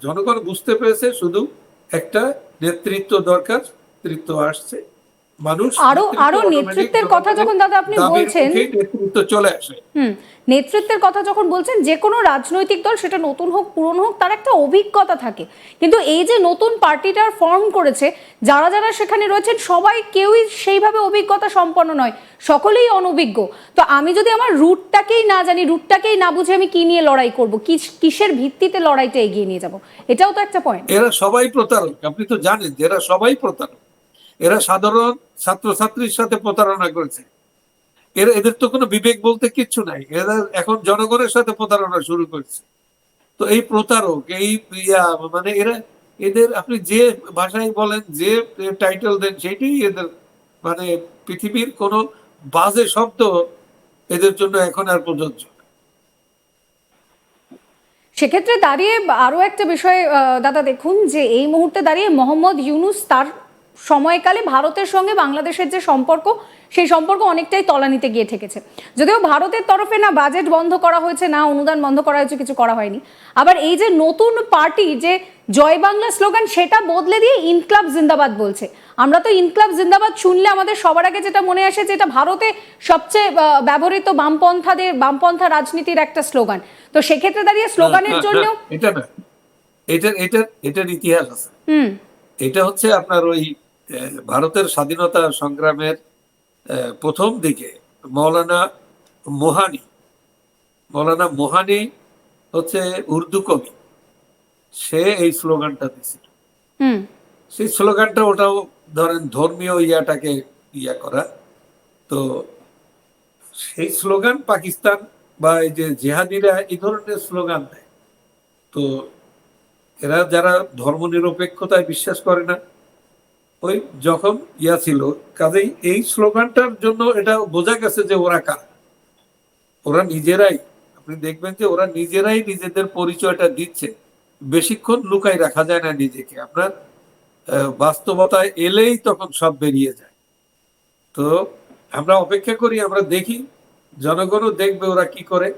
জনগণ বুঝতে পেরেছে শুধু একটা নেতৃত্ব দরকার, নেতৃত্ব আসছে, মানুষ আরো নেতৃত্ব আরো অটোমেটিক নেতৃত্বের কথা জনগণের যখন দাদা আপনি দাবির বলছেন, মুখে নেতৃত্ব চলে আসে। হুম, নেতৃত্বের কথা যখন বলছেন, যে কোনো রাজনৈতিক দল সেটা নতুন হোক পুরনো হোক তার একটা অভিজ্ঞতা থাকে, কিন্তু এই যে নতুন পার্টিটার ফর্ম করেছে, যারা যারা সেখানে রয়েছেন সবাই কেউই সেইভাবে অভিজ্ঞতা সম্পন্ন নয়, সকলেই অনভিজ্ঞ। তো আমি যদি আমার রুটটাকেই না জানি, রুটটাকেই না বুঝে আমি কি নিয়ে লড়াই করব, কিসের ভিত্তিতে লড়াইটা এগিয়ে নিয়ে যাব, এটাও তো একটা পয়েন্ট। এরা সবাই প্রতারক, আপনি তো জানেন যে এরা সবাই প্রতারক। এরা সাধারণ ছাত্রছাত্রীর সাথে প্রতারণা করেছে। এদের তো কোনো বিবেক বলতে কিচ্ছু নাই, এরা এখন জনগণের সাথে প্রতারণা শুরু করেছে। তো এই প্রতারক, এই মানে এরা, এদের আপনি যে ভাষায় বলেন, যে টাইটেল দেন, সেটাই এদের মানে পৃথিবীর কোন বাজে শব্দ এদের জন্য এখন আর প্রযোজ্য। সেক্ষেত্রে দাঁড়িয়ে আরও একটা বিষয় দাদা দেখুন, যে এই মুহূর্তে দাঁড়িয়ে মোহাম্মদ ইউনুস তার সময়কালে ভারতের সঙ্গে বাংলাদেশের যে সম্পর্ক, সেই সম্পর্ক অনেকটাই তলানিতে গিয়ে ঠেকেছে। যদিও ভারতের তরফে না বাজেট বন্ধ করা হয়েছে, না অনুদান বন্ধ করা হয়েছে, কিছু করা হয়নি। আবার এই যে নতুন পার্টি যে জয় বাংলা স্লোগান, সেটা বদলে দিয়ে ইনকলাব জিন্দাবাদ বলছে। আমরা তো ইনকলাব জিন্দাবাদ শুনলে আমাদের সবার আগে যেটা মনে আসে, যেটা ভারতে সবচেয়ে ব্যবহৃত বামপন্থা রাজনীতির একটা স্লোগান। তো সেক্ষেত্রে দাঁড়িয়ে স্লোগানের জন্য এটা না, এটার ইতিহাস আছে। এটা হচ্ছে আপনার ওই ভারতের স্বাধীনতা সংগ্রামের প্রথম দিকে মৌলানা মোহানি, মৌলানা মোহানি হচ্ছে উর্দু কবি, সে এই স্লোগানটা দিয়েছিল। সেই স্লোগানটা, ওটাও ধরেন ধর্মীয় ইয়াটাকে ইয়া করা। তো সেই স্লোগান পাকিস্তান বা এই যে জেহাদিরা এই ধরনের স্লোগান দেয়। তো এরা যারা ধর্মনিরপেক্ষতায় বিশ্বাস করে না, ওই যখন ইয়া ছিল, কাজেই এই স্লোগানটার জন্য এটা বোঝা গেছে যে ওরা কারা। ওরা নিজেরাই, আপনি দেখবেন যে ওরা নিজেরাই নিজেদের পরিচয়টা দিচ্ছে। বেশিক্ষণ লুকাই রাখা যায় না নিজেকে, আপনার বাস্তবতায় এলেই তখন সব বেরিয়ে যায়। তো আমরা অপেক্ষা করি, আমরা দেখি, জনগণও দেখবে ওরা কি করে।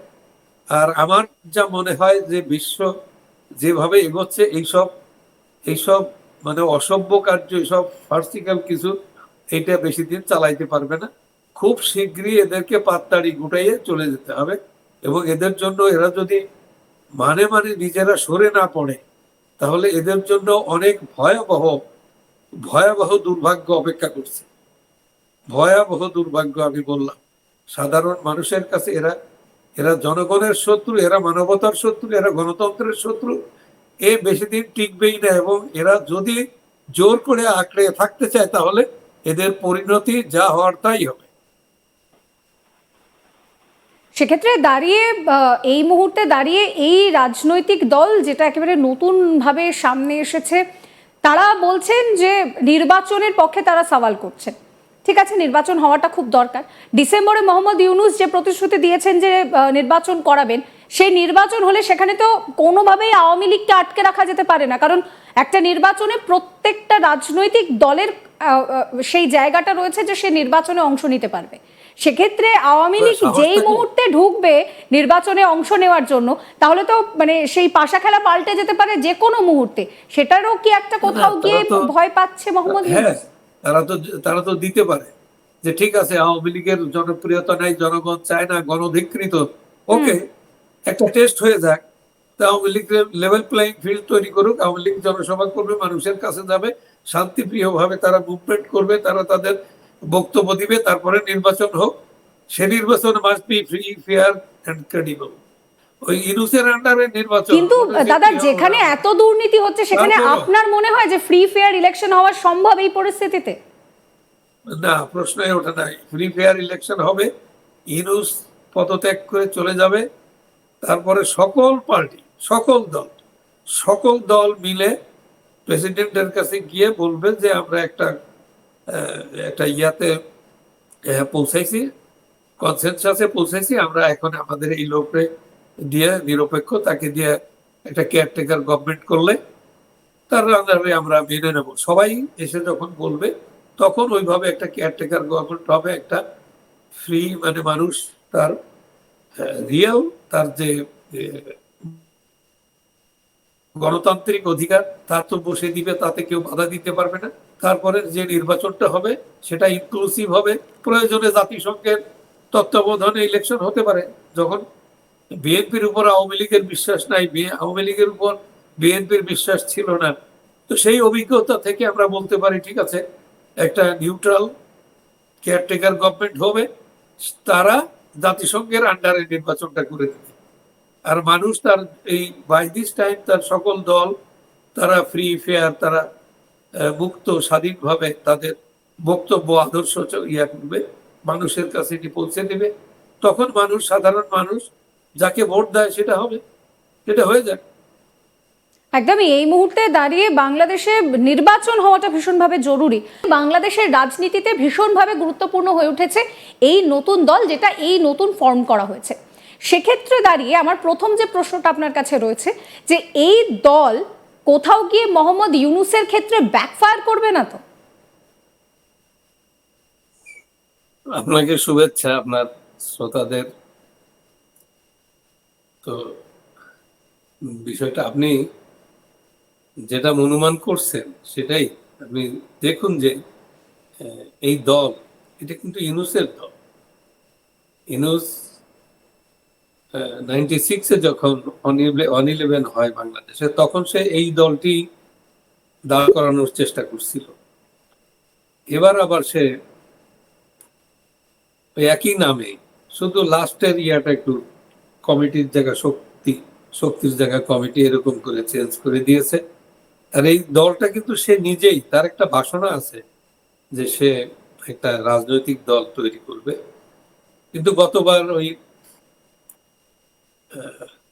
আর আমার যা মনে হয় যে বিশ্ব যেভাবে এগোচ্ছে, এইসব এইসব মানে অসভ্য কার্য, এইসব ফার্সিক্যাল কিছু, এইটা বেশি দিন চালাইতে পারবে না। খুব শীঘ্রই এদেরকে পাততাড়ি গুটাইয়ে চলে যেতে হবে। এবং এদের জন্য, এরা যদি মানে নিজেরা সরে না পড়ে, তাহলে এদের জন্য অনেক ভয়াবহ ভয়াবহ দুর্ভাগ্য অপেক্ষা করছে। ভয়াবহ দুর্ভাগ্য, আমি বললাম। সাধারণ মানুষের কাছে এরা এরা জনগণের শত্রু, এরা মানবতার শত্রু, এরা গণতন্ত্রের শত্রু। এ বেশি দিন টিকবেই না। এবং এরা যদি জোর করে আঁকড়ে থাকতে চায়, তাহলে এদের পরিণতি যা হওয়ার তাই হবে। সেক্ষেত্রে দাঁড়িয়ে এই মুহূর্তে দাঁড়িয়ে এই রাজনৈতিক দল যেটা একেবারে নতুনভাবে সামনে এসেছে, তারা বলছেন যে নির্বাচনের পক্ষে তারা সওয়াল করছেন। ঠিক আছে, নির্বাচন হওয়াটা খুব দরকার। ডিসেম্বরে মোহাম্মদ ইউনুস যে প্রতিশ্রুতি দিয়েছেন যে নির্বাচন করাবেন, সেই নির্বাচন হলে সেখানে তো কোনোভাবেই আওয়ামী লীগকে আটকে রাখা যেতে পারে না, কারণ একটা নির্বাচনে প্রত্যেকটা রাজনৈতিক দলের সেই জায়গাটা রয়েছে যে সে নির্বাচনে অংশ নিতে পারবে। সেক্ষেত্রে আওয়ামী লীগ যেই মুহূর্তে ঢুকবে নির্বাচনে অংশ নেওয়ার জন্য, তাহলে তো মানে সেই পাশা খেলা পাল্টে যেতে পারে যে কোনো মুহূর্তে। সেটারও কি একটা কোথাও গিয়ে ভয় পাচ্ছে মোহাম্মদ ইউনুস? হ্যাঁ, তারা তো দিতে পারে যে ঠিক আছে, আওয়ামী লীগের জনপ্রিয়তা নাই, জনগণ চায় না, গণধিকৃত, ওকে, একটা টেস্ট হয়ে যাক। Awami League level playing field তৈরি করুক, আওয়ামী লীগ জনসভা করবে, মানুষের কাছে যাবে, শান্তিপ্রিয় ভাবে তারা মুভমেন্ট করবে, তারা তাদের বক্তব্য দিবে, তারপরে নির্বাচন হোক। সে নির্বাচন must be free, fair and credible. ওই ইনুসের আন্ডারে নির্বাচন, কিন্তু দাদা যেখানে এত দুর্নীতি হচ্ছে, সেখানে আপনার মনে হয় যে ফ্রি ফেয়ার ইলেকশন হওয়া সম্ভব এই পরিস্থিতিতে? না, প্রশ্নই ওঠে না। ফ্রি ফেয়ার ইলেকশন হবে, ইনুস পদত্যাগ করে চলে যাবে, তারপরে সকল পার্টি, সকল দল মিলে প্রেসিডেন্টের কাছে গিয়ে বলবে যে আমরা একটা একটা ইয়াতে পৌঁছাইছি, কনসেনসাসে পৌঁছাইছি, আমরা এখন আমাদের এই লোককে দিয়ে, নিরপেক্ষ তাকে দিয়ে একটা কেয়ারটেকার গভর্নমেন্ট করলে তার আন্ডারে আমরা মেনে নেব। সবাই এসে যখন বলবে, তখন ওইভাবে একটা কেয়ারটেকার গভর্নমেন্ট হবে, একটা ফ্রি, মানে মানুষ তার, রিয়েল, তার যে গণতান্ত্রিক অধিকার, তা তো বসে দিবে, তাতে কেউ বাধা দিতে পারবে না। তারপরে যে নির্বাচনটা হবে সেটা ইনক্লুসিভ হবে, প্রয়োজনে জাতিসংঘের তত্ত্বাবধানে ইলেকশন হতে পারে। যখন বিএনপির উপর আওয়ামী লীগের বিশ্বাস নাই, আওয়ামী লীগের উপর বিএনপির বিশ্বাস ছিল না, তো সেই অভিজ্ঞতা থেকে আমরা বলতে পারি ঠিক আছে, একটা নিউট্রাল কেয়ারটেকার গভর্নমেন্ট হবে, তারা জাতিসংঘের আন্ডারে নির্বাচনটা করে দেবে। আর মানুষ তার এই বাই দিস টাইম তার সকল দল তারা ফ্রি ফেয়ার, তারা মুক্ত স্বাধীনভাবে তাদের বক্তব্য আদর্শ ইয়া করবে, মানুষের কাছে এটি পৌঁছে দেবে। তখন মানুষ, সাধারণ মানুষ যাকে ভোট দেয় সেটা হবে, সেটা হয়ে যায়। একদমই এই মুহূর্তে দাঁড়িয়ে বাংলাদেশে নির্বাচন হওয়াটা ভীষণভাবে জরুরি। বাংলাদেশের রাজনীতিতে ভীষণভাবে গুরুত্বপূর্ণ হয়ে উঠেছে এই নতুন দল, যেটা এই নতুন ফর্ম করা হয়েছে। সেক্ষেত্রে দাঁড়িয়ে আমার প্রথম যে প্রশ্নটা আপনার কাছে রয়েছে, যে এই দল কোথাও গিয়ে মোহাম্মদ ইউনূসের ক্ষেত্রে ব্যাকফায়ার করবে না তো? আপনাকে শুভেচ্ছা, আপনার শ্রোতাদের। তো বিষয়টা আপনি যেটা অনুমান করছেন সেটাই। আপনি দেখুন যে এই দল, এটা কিন্তু ইউনূসের দল। ইউনূস 96-এ যখন অন-11 হয় বাংলাদেশে, তখন সে এই দলটি দাঁড় করানোর চেষ্টা করছিল। এবার আবার সে একই নামে, শুধু লাস্টের ইয়াটা একটু কমিটির জায়গা শক্তির জায়গা কমিটি এরকম করে চেঞ্জ করে দিয়েছে। আর এই দলটা কিন্তু সে নিজেই, তার একটা বাসনা আছে যে সে একটা রাজনৈতিক দল তৈরি করবে। কিন্তু গতবার ওই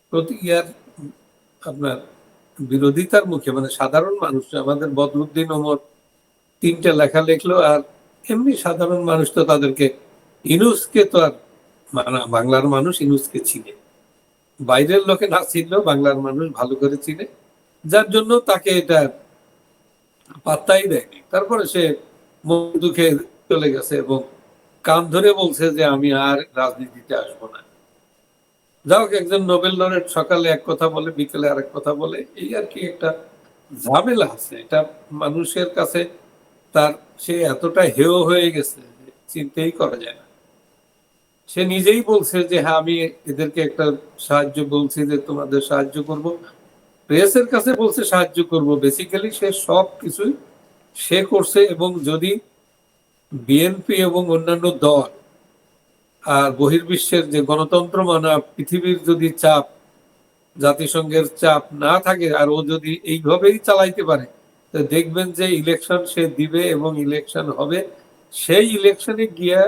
প্রতি ইয়ার আপনার বিরোধিতার মুখে, মানে সাধারণ মানুষ, আমাদের বদরুদ্দিন ওমর 3টে লেখা লিখলো, আর এমনি সাধারণ মানুষ তো তাদেরকে, ইউনূসকে তো আর বাংলার মানুষ ইউনূসকে চিনে, বাইরের লোকে না চিনলেও বাংলার মানুষ ভালো করে চিনে, যার জন্য তাকে এটা পাত্তাই দেয়নি। তারপরে সে মন দুঃখে চলে গেছে এবং কান ধরে বলছে যে আমি আর রাজনীতিতে আসবো না। যাও, একজন নোবেল লরেট সকালে এক কথা বলে, বিকেলে আরেক কথা বলে, এই আর কি একটা ঝামেলা আছে। এটা মানুষের কাছে তার, সে এতটা হেয় হয়ে গেছে চিন্তাই করা যায় না। সে নিজেই বলছে যে হ্যাঁ, আমি এদেরকে একটা সাহায্য বলছি যে তোমাদের সাহায্য করব, প্রেসের কাছে বলছে সাহায্য করব। বেসিক্যালি সে সব কিছুই সে করছে। এবং যদি বিএনপি এবং অন্যান্য দল আর বহির্বিশ্বের যে গণতন্ত্র মানা পৃথিবীর যদি চাপ, জাতিসংঘের চাপ না থাকে, আর ও যদি এইভাবেই চালাইতে পারে, তো দেখবেন যে ইলেকশন সে দিবে এবং ইলেকশন হবে। সেই ইলেকশনে গিয়া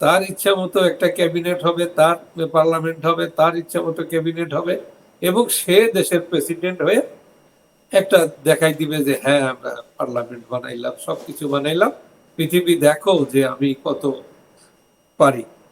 তার ইচ্ছা মতো একটা ক্যাবিনেট হবে, তার পার্লামেন্ট হবে, তার ইচ্ছা মতো ক্যাবিনেট হবে, এবং সে দেশের প্রেসিডেন্ট হয়ে একটা দেখাই দিবে যে হ্যাঁ, আমরা পার্লামেন্ট বানাইলাম, সবকিছু বানাইলাম, পৃথিবী দেখো যে আমি কত পারি।